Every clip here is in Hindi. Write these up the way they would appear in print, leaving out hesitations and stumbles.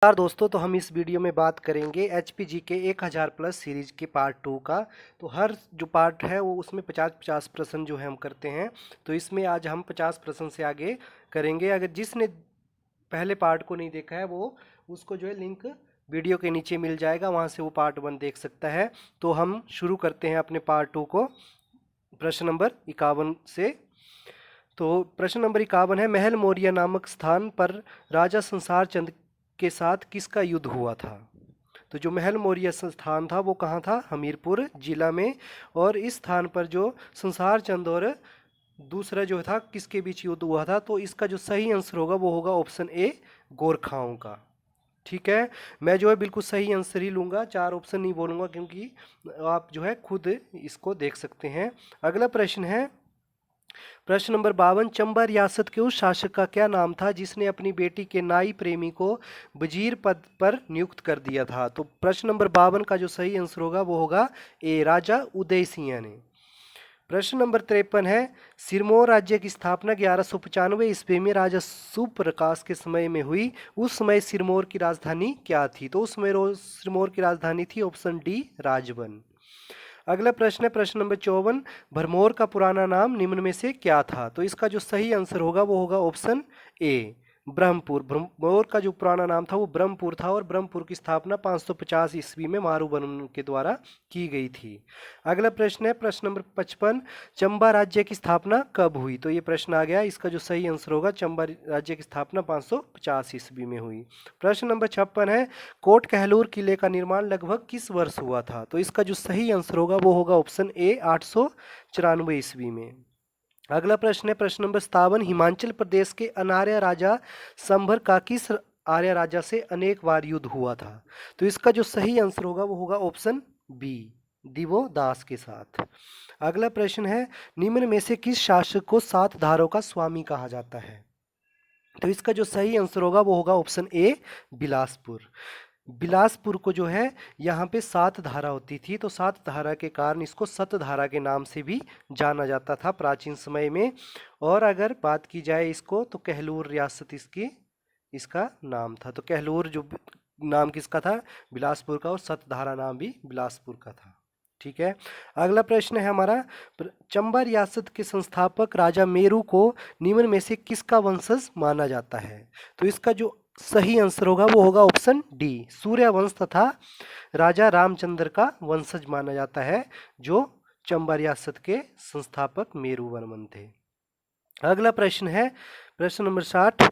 नमस्कार दोस्तों, तो हम इस वीडियो में बात करेंगे एचपीजी के 1000 प्लस सीरीज के पार्ट 2 का। तो हर जो पार्ट है वो उसमें 50-50 प्रश्न जो है हम करते हैं। तो इसमें आज हम 50 प्रश्न से आगे करेंगे। अगर जिसने पहले पार्ट को नहीं देखा है वो उसको जो है लिंक वीडियो के नीचे मिल जाएगा, वहाँ से वो पार्ट 1 देख सकता है। तो हम शुरू करते हैं अपने पार्ट 2 को प्रश्न नंबर 51 से। तो प्रश्न नंबर 51 है, महल मौर्य नामक स्थान पर राजा संसार चंद के साथ किसका युद्ध हुआ था? तो जो महल मौर्य स्थान था वो कहाँ था? हमीरपुर जिला में। और इस स्थान पर जो संसार चंद और दूसरा जो था किसके बीच युद्ध हुआ था? तो इसका जो सही आंसर होगा वो होगा ऑप्शन ए, गोरखाओं का। ठीक है, मैं जो है बिल्कुल सही आंसर ही लूंगा, 4 ऑप्शन नहीं बोलूंगा, क्योंकि आप जो है खुद इसको देख सकते हैं। अगला प्रश्न है प्रश्न नंबर 52, चंबा रियासत के उस शासक का क्या नाम था जिसने अपनी बेटी के नाई प्रेमी को वजीर पद पर नियुक्त कर दिया था? तो प्रश्न नंबर 52 का जो सही आंसर होगा वो होगा ए, राजा उदय सिंह ने। प्रश्न नंबर 53 है, सिरमौर राज्य की स्थापना 1195 ईस्वी में राजा सुप्रकाश के समय में हुई। उस समय सिरमौर की राजधानी क्या थी? तो उस समय सिरमौर की राजधानी थी ऑप्शन डी, राजबन। अगला प्रश्न है प्रश्न नंबर 54, भरमौर का पुराना नाम निम्न में से क्या था? तो इसका जो सही आंसर होगा वो होगा ऑप्शन ए, ब्रह्मपुर। भरमौर का जो पुराना नाम था वो ब्रह्मपुर था और ब्रह्मपुर की स्थापना 550 ईस्वी में मारूबन के द्वारा की गई थी। अगला प्रश्न है प्रश्न नंबर 55, चंबा राज्य की स्थापना कब हुई? तो ये प्रश्न आ गया, इसका जो सही आंसर होगा चंबा राज्य की स्थापना 550 ईस्वी में हुई। प्रश्न नंबर 56 है, कोट कहलूर किले का निर्माण लगभग किस वर्ष हुआ था? तो इसका जो सही आंसर होगा वो होगा ऑप्शन ए, 894 ईस्वी में। अगला प्रश्न है प्रश्न नंबर 57, हिमाचल प्रदेश के अनार्य राजा संभर का किस आर्य राजा से अनेक बार युद्ध हुआ था? तो इसका जो सही आंसर होगा वो होगा ऑप्शन बी, दिवोदास के साथ। अगला प्रश्न है, निम्न में से किस शासक को 7 धारों का स्वामी कहा जाता है? तो इसका जो सही आंसर होगा वो होगा ऑप्शन ए, बिलासपुर। बिलासपुर को जो है यहाँ पे 7 धारा होती थी, तो 7 धारा के कारण इसको सतधारा के नाम से भी जाना जाता था प्राचीन समय में। और अगर बात की जाए इसको तो कहलूर रियासत इसका नाम था। तो कहलूर जो नाम किसका था? बिलासपुर का, और सतधारा नाम भी बिलासपुर का था। ठीक है, अगला प्रश्न है हमारा, चंबा रियासत के संस्थापक राजा मेरू को निम्न में से किसका वंशज माना जाता है? तो इसका जो सही आंसर होगा वो होगा ऑप्शन डी, सूर्यवंश तथा राजा रामचंद्र का वंशज माना जाता है जो चंबा रियासत के संस्थापक मेरू वर्मन थे। अगला प्रश्न है प्रश्न नंबर 60,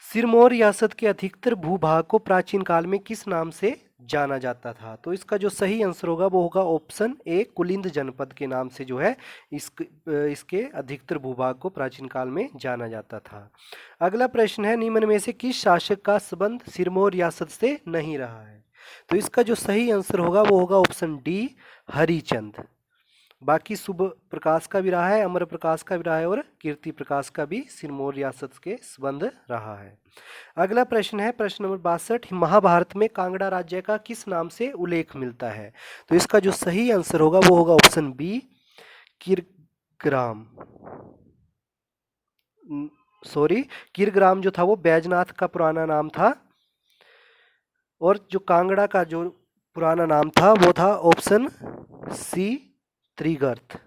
सिरमौर रियासत के अधिकतर भूभाग को प्राचीन काल में किस नाम से जाना जाता था? तो इसका जो सही आंसर होगा वो होगा ऑप्शन ए, कुलिंद जनपद के नाम से जो है इसके अधिकतर भूभाग को प्राचीन काल में जाना जाता था। अगला प्रश्न है, निम्न में से किस शासक का संबंध सिरमौर रियासत से नहीं रहा है? तो इसका जो सही आंसर होगा वो होगा ऑप्शन डी, हरिचंद। बाकी शुभ प्रकाश का भी रहा है, अमर प्रकाश का भी रहा है और कीर्ति प्रकाश का भी सिरमौर रियासत के संबंध रहा है। अगला प्रश्न है प्रश्न नंबर 62, महाभारत में कांगड़ा राज्य का किस नाम से उल्लेख मिलता है? तो इसका जो सही आंसर होगा वो होगा ऑप्शन बी, किरग्राम। सॉरी, किरग्राम जो था वो बैजनाथ का पुराना नाम था, और जो कांगड़ा का जो पुराना नाम था वो था ऑप्शन सी, त्रिगर्त।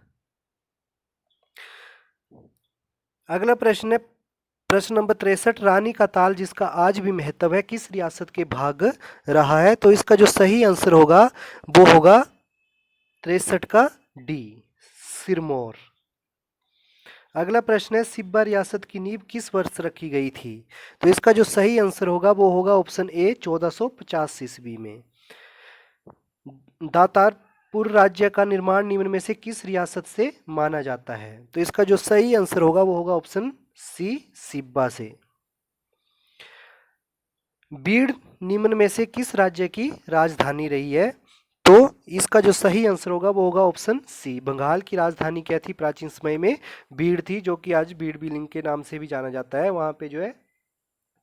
अगला प्रश्न है प्रश्न नंबर 63, रानी का ताल जिसका आज भी महत्व है किस रियासत के भाग रहा है? तो इसका जो सही आंसर होगा वो होगा 63 का डी, सिरमौर। अगला प्रश्न है, सिब्बा रियासत की नींव किस वर्ष रखी गई थी? तो इसका जो सही आंसर होगा वो होगा ऑप्शन ए, 1450 ईस्वी में। दातारपुर राज्य का निर्माण निम्न में से किस रियासत से माना जाता है? तो इसका जो सही आंसर होगा वो होगा ऑप्शन सी, सिब्बा से। बीड़ निम्न में से किस राज्य की राजधानी रही है? तो इसका जो सही आंसर होगा वो होगा ऑप्शन सी, बंगाल की राजधानी क्या थी प्राचीन समय में? बीड़ थी, जो कि आज बीड़ बिलिंग के नाम से भी जाना जाता है। वहां पे जो है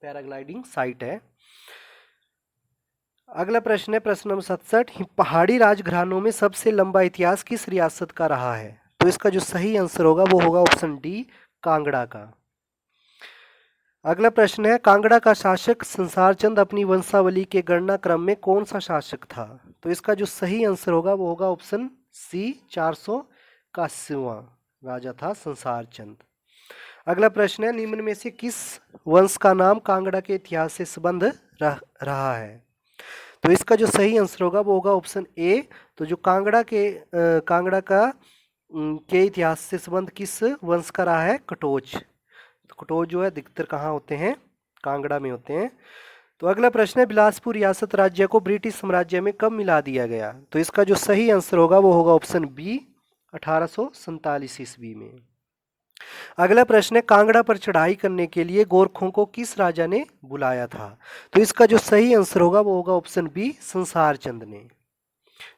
पैराग्लाइडिंग साइट है। अगला प्रश्न है प्रश्न नंबर 67, पहाड़ी राजघरानों में सबसे लंबा इतिहास किस रियासत का रहा है? तो इसका जो सही आंसर होगा वो होगा ऑप्शन डी, कांगड़ा का। अगला प्रश्न है, कांगड़ा का शासक संसार चंद अपनी वंशावली के गणना क्रम में कौन सा शासक था? तो इसका जो सही आंसर होगा वो होगा ऑप्शन सी, 481वां राजा था संसार चंद। अगला प्रश्न है, निम्न में से किस वंश का नाम कांगड़ा के इतिहास से संबंध रहा है? तो इसका जो सही आंसर होगा वो होगा ऑप्शन ए। तो जो कांगड़ा के इतिहास से संबंध किस वंश का रहा है? कटोच। तो कटोच जो है अधिकतर कहाँ होते हैं? कांगड़ा में होते हैं। तो अगला प्रश्न है, बिलासपुर रियासत राज्य को ब्रिटिश साम्राज्य में कब मिला दिया गया? तो इसका जो सही आंसर होगा वो होगा ऑप्शन बी, 1847 ईस्वी में। अगला प्रश्न है, कांगड़ा पर चढ़ाई करने के लिए गोरखों को किस राजा ने बुलाया था? तो इसका जो सही आंसर होगा वो होगा ऑप्शन बी, संसार चंद ने,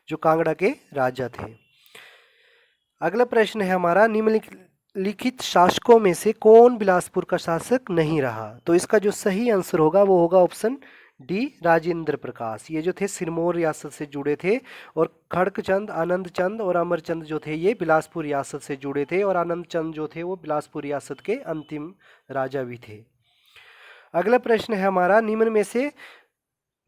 जो कांगड़ा के राजा थे। अगला प्रश्न है हमारा, निम्नलिखित शासकों में से कौन बिलासपुर का शासक नहीं रहा? तो इसका जो सही आंसर होगा वो होगा ऑप्शन डी, राजेंद्र प्रकाश। ये जो थे सिरमौर रियासत से जुड़े थे, और खड़कचंद, आनंद चंद और अमरचंद जो थे ये बिलासपुर रियासत से जुड़े थे, और आनंद चंद जो थे वो बिलासपुर रियासत के अंतिम राजा भी थे। अगला प्रश्न है हमारा, निम्न में से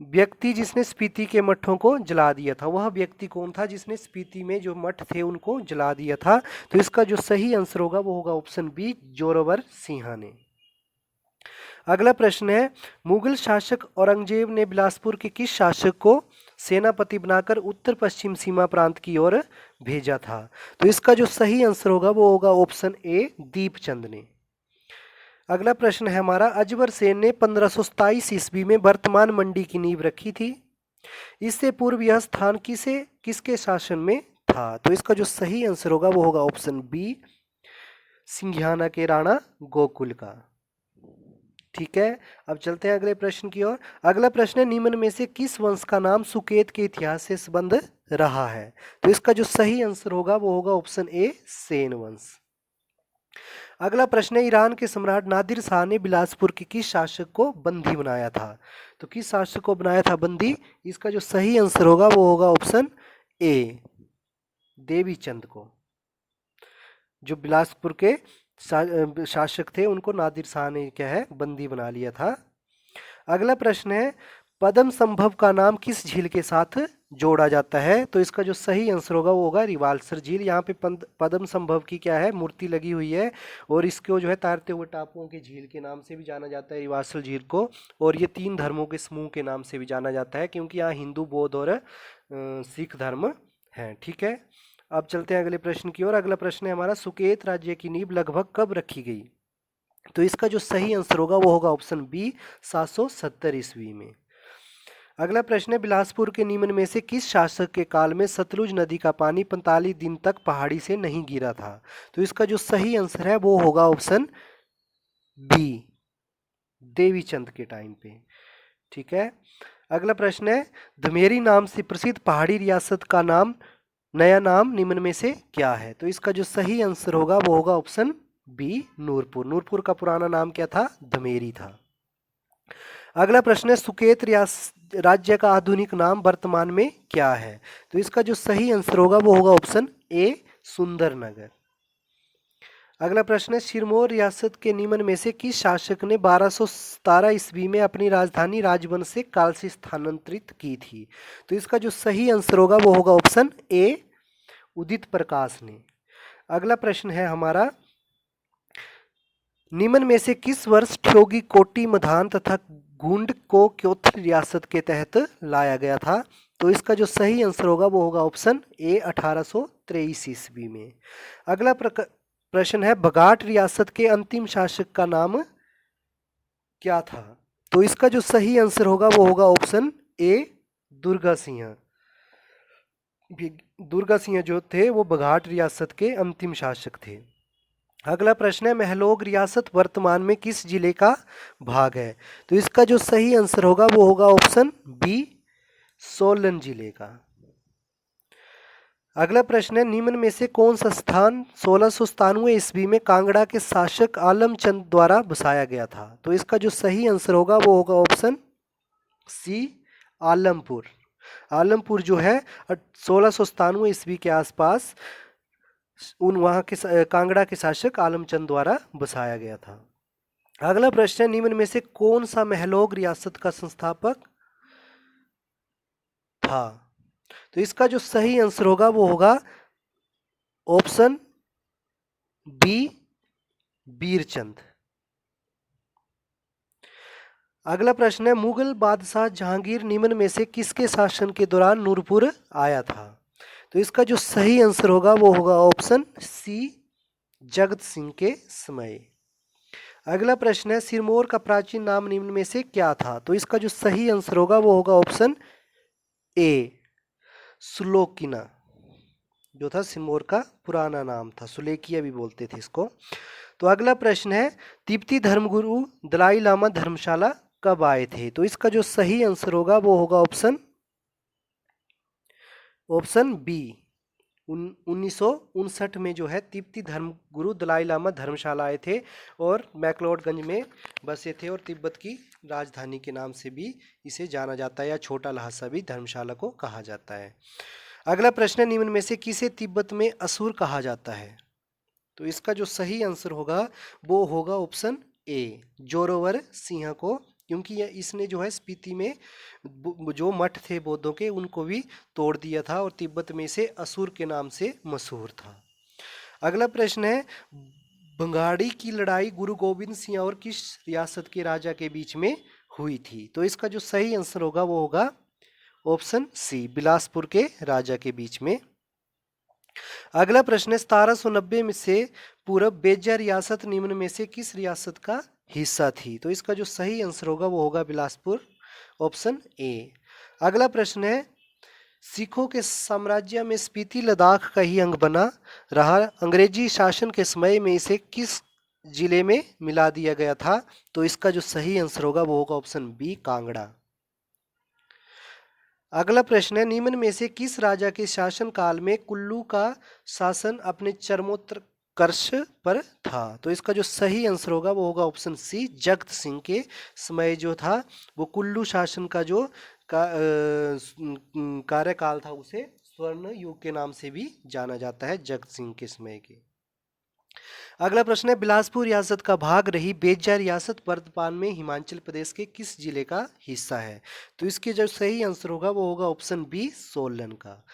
व्यक्ति जिसने स्पीति के मठों को जला दिया था, वह व्यक्ति कौन था जिसने स्पीति में जो मठ थे उनको जला दिया था? तो इसका जो सही आंसर होगा वो होगा ऑप्शन बी, जोरावर सिंह ने। अगला प्रश्न है, मुगल शासक औरंगजेब ने बिलासपुर के किस शासक को सेनापति बनाकर उत्तर पश्चिम सीमा प्रांत की ओर भेजा था? तो इसका जो सही आंसर होगा वो होगा ऑप्शन ए, दीपचंद ने। अगला प्रश्न है हमारा, अजबर सेन ने 1527 ईस्वी में वर्तमान मंडी की नींव रखी थी। इससे पूर्व यह स्थान किसके शासन में था? तो इसका जो सही आंसर होगा वो होगा ऑप्शन बी, सिंघियाना के राणा गोकुल का। ठीक है, अब चलते हैं अगले प्रश्न की ओर। अगला प्रश्न है, निम्न में से किस वंश का नाम सुकेत के इतिहास से संबंध रहा है? तो इसका जो सही आंसर होगा वो होगा ऑप्शन ए, सेन वंश। अगला प्रश्न है, ईरान के सम्राट नादिर शाह ने बिलासपुर के किस शासक को बंदी बनाया था? तो किस शासक को बनाया था बंदी? इसका जो सही आंसर होगा वो होगा ऑप्शन ए, देवी चंद को। जो बिलासपुर के शासक थे उनको नादिर शाह ने क्या है, बंदी बना लिया था। अगला प्रश्न है, पद्म संभव का नाम किस झील के साथ जोड़ा जाता है? तो इसका जो सही आंसर होगा वो होगा रिवाल्सर झील। यहाँ पे पद्म संभव की क्या है, मूर्ति लगी हुई है, और इसको जो है तैरते हुए टापुओं की झील के नाम से भी जाना जाता है, रिवाल्सर झील को। और ये 3 धर्मों के समूह के नाम से भी जाना जाता है, क्योंकि यहाँ हिंदू, बौद्ध और सिख धर्म हैं। ठीक है, अब चलते हैं अगले प्रश्न की ओर। अगला प्रश्न है हमारा, सुकेत राज्य की नींव लगभग कब रखी गई? तो इसका जो सही आंसर होगा वो होगा ऑप्शन बी, 770 ईस्वी में। अगला प्रश्न है, बिलासपुर के निम्न में से किस शासक के काल में सतलुज नदी का पानी 45 दिन तक पहाड़ी से नहीं गिरा था? तो इसका जो सही आंसर है वो होगा ऑप्शन बी, देवीचंद के टाइम पे। ठीक है, अगला प्रश्न है, धमेरी नाम से प्रसिद्ध पहाड़ी रियासत का नया नाम निम्न में से क्या है? तो इसका जो सही आंसर होगा वो होगा ऑप्शन बी, नूरपुर। नूरपुर का पुराना नाम क्या था? धमेरी था। अगला प्रश्न है, सुकेत राज्य का आधुनिक नाम वर्तमान में क्या है? तो इसका जो सही आंसर होगा वो होगा ऑप्शन ए, सुंदरनगर। अगला प्रश्न है, सिरमौर रियासत के निम्न में से किस शासक ने 1217 ईस्वी में अपनी राजधानी राजबंश से कालसी स्थानांतरित की थी? तो इसका जो सही आंसर होगा वो होगा ऑप्शन ए, उदित प्रकाश ने। अगला प्रश्न है हमारा, निम्न में से किस वर्ष ठियोगी, कोटी, मधान तथा गूंड को क्योथल रियासत के तहत लाया गया था? तो इसका जो सही आंसर होगा वो होगा ऑप्शन ए, 1823 ईस्वी में। अगला प्रश्न है, बघाट रियासत के अंतिम शासक का नाम क्या था? तो इसका जो सही आंसर होगा वो होगा ऑप्शन ए, दुर्गा सिंह। दुर्गा सिंह जो थे वो बघाट रियासत के अंतिम शासक थे। अगला प्रश्न है, महलोग रियासत वर्तमान में किस जिले का भाग है? तो इसका जो सही आंसर होगा वो होगा ऑप्शन बी, सोलन जिले का। अगला प्रश्न है, निम्न में से कौन सा स्थान 1697 ईस्वी में कांगड़ा के शासक आलमचंद द्वारा बसाया गया था? तो इसका जो सही आंसर होगा वो होगा ऑप्शन सी, आलमपुर। आलमपुर जो है 1697 ईस्वी के आसपास वहाँ के कांगड़ा के शासक आलमचंद द्वारा बसाया गया था। अगला प्रश्न है, निम्न में से कौन सा महलोग रियासत का संस्थापक था? तो इसका जो सही आंसर होगा वो होगा ऑप्शन बी, बीरचंद। अगला प्रश्न है, मुगल बादशाह जहांगीर निम्न में से किसके शासन के दौरान नूरपुर आया था? तो इसका जो सही आंसर होगा वो होगा ऑप्शन सी, जगत सिंह के समय। अगला प्रश्न है, सिरमौर का प्राचीन नाम निम्न में से क्या था? तो इसका जो सही आंसर होगा वो होगा ऑप्शन ए, सुलोकिना, जो था सिरमौर का पुराना नाम था, सुलेकिया भी बोलते थे इसको। तो अगला प्रश्न है, तिब्बती धर्मगुरु दलाई लामा धर्मशाला कब आए थे? तो इसका जो सही आंसर होगा वो होगा ऑप्शन बी, 1959 में जो है तिब्बती धर्मगुरु दलाई लामा धर्मशाला आए थे और मैक्लोडगंज में बसे थे, और तिब्बत की राजधानी के नाम से भी इसे जाना जाता है, या छोटा लहासा भी धर्मशाला को कहा जाता है। अगला प्रश्न, निम्न में से किसे तिब्बत में असुर कहा जाता है? तो इसका जो सही आंसर होगा वो होगा ऑप्शन ए, जोरोवर सिंह को, क्योंकि इसने जो है स्पीति में जो मठ थे बौद्धों के उनको भी तोड़ दिया था, और तिब्बत में इसे असुर के नाम से मशहूर था। अगला प्रश्न है, बंगाड़ी की लड़ाई गुरु गोविंद सिंह और किस रियासत के राजा के बीच में हुई थी? तो इसका जो सही आंसर होगा वो होगा ऑप्शन सी, बिलासपुर के राजा के बीच में। अगला प्रश्न है, 1790 में से पूर्व बेजा रियासत निम्न में से किस रियासत का हिस्सा थी? तो इसका जो सही आंसर होगा वो होगा बिलासपुर, ऑप्शन ए। अगला प्रश्न है, सिखों के साम्राज्य में स्पीति लद्दाख का ही अंग बना रहा, अंग्रेजी शासन के समय में इसे किस जिले में मिला दिया गया था? तो इसका जो सही आंसर होगा वो होगा ऑप्शन बी, कांगड़ा। अगला प्रश्न है, निम्न में से किस राजा के शासन काल में कुल्लू का शासन अपने चरमोत्कर्ष पर था? तो इसका जो सही आंसर होगा वो होगा ऑप्शन सी, जगत सिंह के समय जो था वो कुल्लू शासन का जो कार्यकाल था उसे स्वर्ण युग के नाम से भी जाना जाता है, जगत सिंह के समय के। अगला प्रश्न है, बिलासपुर रियासत का भाग रही बेजा रियासत वर्तमान में हिमाचल प्रदेश के किस जिले का हिस्सा है? तो इसके जो सही आंसर होगा वो होगा ऑप्शन बी, सोलन का,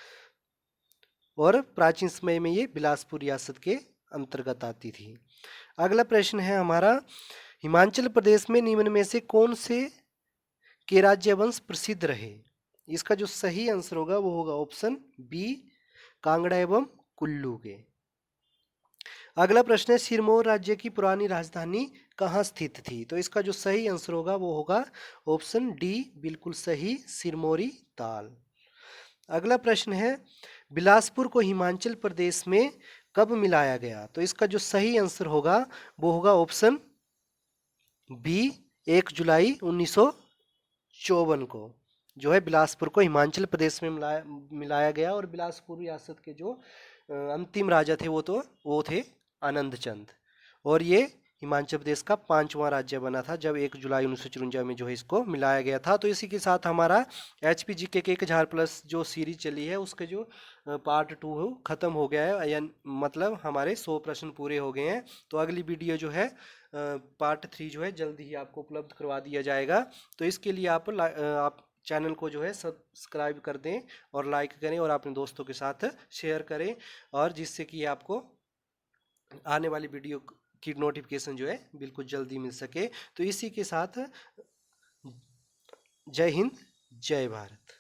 और प्राचीन समय में ये बिलासपुर रियासत के अंतर्गत आती थी। अगला प्रश्न है हमारा, हिमाचल प्रदेश में निम्न में से कौन से के राज्यवंश प्रसिद्ध रहे? इसका जो सही आंसर होगा वो होगा ऑप्शन बी, कांगड़ा एवं कुल्लू के। अगला प्रश्न है, सिरमौर राज्य की पुरानी राजधानी कहाँ स्थित थी? तो इसका जो सही आंसर होगा वो होगा ऑप्शन डी, बिल्कुल सही, सिरमौरी ताल। अगला प्रश्न है, बिलासपुर को हिमाचल प्रदेश में कब मिलाया गया? तो इसका जो सही आंसर होगा वो होगा ऑप्शन बी, 1 जुलाई 1954 को जो है बिलासपुर को हिमाचल प्रदेश में मिलाया गया, और बिलासपुर रियासत के जो अंतिम राजा थे वो थे आनंद चंद, और ये हिमाचल प्रदेश का 5वां राज्य बना था जब 1 जुलाई 1954 में जो है इसको मिलाया गया था। तो इसी के साथ हमारा HPGK के 1000 प्लस जो सीरीज चली है उसके जो पार्ट 2 ख़त्म हो गया है, या मतलब हमारे 100 प्रश्न पूरे हो गए हैं। तो अगली वीडियो जो है पार्ट 3 जो है जल्दी ही आपको उपलब्ध करवा दिया जाएगा। तो इसके लिए आप चैनल को जो है सब्सक्राइब कर दें और लाइक करें और अपने दोस्तों के साथ शेयर करें, और जिससे कि आपको आने वाली वीडियो की नोटिफिकेशन जो है बिल्कुल जल्दी मिल सके। तो इसी के साथ जय हिंद, जय भारत।